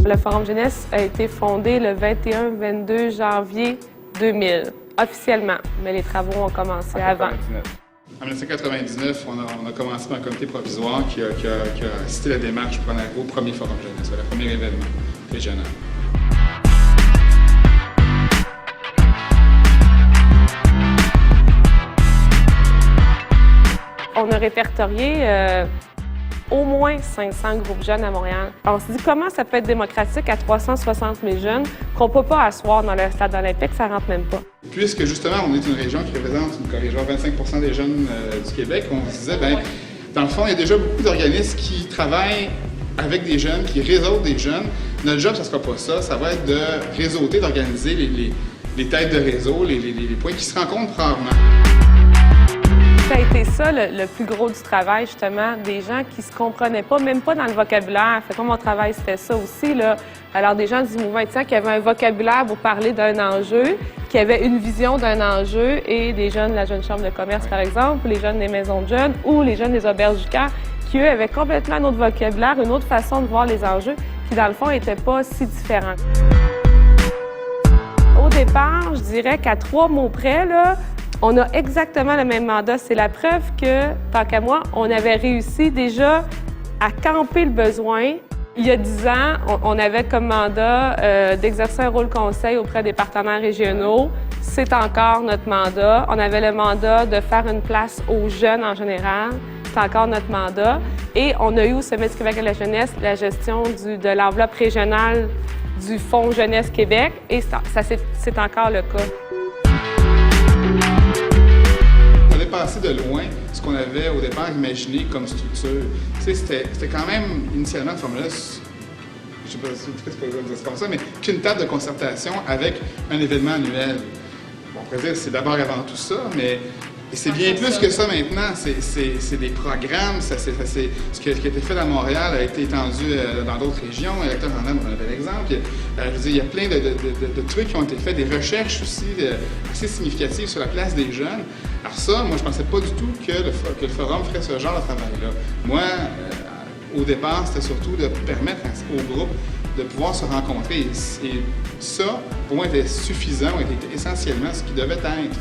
Le Forum Jeunesse a été fondé le 21-22 janvier 2000, officiellement, mais les travaux ont commencé avant. En 1999, on a commencé par un comité provisoire qui a assisté la démarche pour aller au premier Forum Jeunesse, le premier événement régional. On a répertorié au moins 500 groupes jeunes à Montréal. On s'est dit comment ça peut être démocratique à 360 000 jeunes qu'on ne peut pas asseoir dans le stade olympique, ça rentre même pas. Puisque justement, on est une région qui représente, genre 25 des jeunes du Québec, on se disait, bien, dans le fond, il y a déjà beaucoup d'organismes qui travaillent avec des jeunes, qui réseautent des jeunes. Notre job, ça ne sera pas ça, ça va être de réseauter, d'organiser les têtes de réseau, les points qui se rencontrent rarement. Ça a été ça, le plus gros du travail, justement, des gens qui se comprenaient pas, même pas dans le vocabulaire. Fait que mon travail, c'était ça aussi, là. Alors, des gens du mouvement étudiant qui avaient un vocabulaire pour parler d'un enjeu, qui avaient une vision d'un enjeu, et des jeunes de la Jeune Chambre de commerce, par exemple, ou les jeunes des maisons de jeunes, ou les jeunes des auberges du cœur, qui, eux, avaient complètement un autre vocabulaire, une autre façon de voir les enjeux, qui, dans le fond, n'étaient pas si différents. Au départ, je dirais qu'à 3 mots près, là, on a exactement le même mandat. C'est la preuve que, tant qu'à moi, on avait réussi déjà à camper le besoin. Il y a 10 ans, on avait comme mandat d'exercer un rôle conseil auprès des partenaires régionaux. C'est encore notre mandat. On avait le mandat de faire une place aux jeunes en général. C'est encore notre mandat. Et on a eu au Sommet du Québec de la jeunesse la gestion de l'enveloppe régionale du Fonds Jeunesse Québec. Et c'est encore le cas. Passé de loin ce qu'on avait au départ imaginé comme structure. Tu sais, c'était quand même initialement, cette forme-là, je sais pas si c'est comme ça, mais qu'une table de concertation avec un événement annuel. Bon, on pourrait dire que c'est d'abord avant tout ça, mais c'est bien plus que ça maintenant. C'est des programmes, ce qui a été fait à Montréal a été étendu dans d'autres régions. Électeur en a un bel exemple. Je veux dire, il y a plein de trucs qui ont été faits, des recherches aussi assez significatives sur la place des jeunes. Alors ça, moi, je ne pensais pas du tout que le Forum ferait ce genre de travail-là. Moi, au départ, c'était surtout de permettre au groupe de pouvoir se rencontrer. Et ça, pour moi, était suffisant, était essentiellement ce qui devait être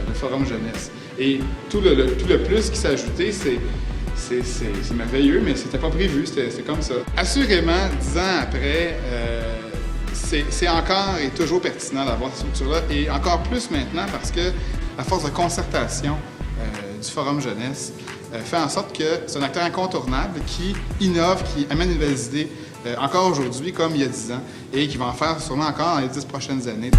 le Forum Jeunesse. Et tout le plus qui s'est ajouté, c'est merveilleux, mais c'était pas prévu, c'est comme ça. Assurément, 10 ans après, c'est encore et toujours pertinent d'avoir cette structure-là, et encore plus maintenant parce que la force de concertation du Forum Jeunesse fait en sorte que c'est un acteur incontournable qui innove, qui amène de nouvelles idées encore aujourd'hui comme il y a 10 ans, et qui va en faire sûrement encore dans les 10 prochaines années.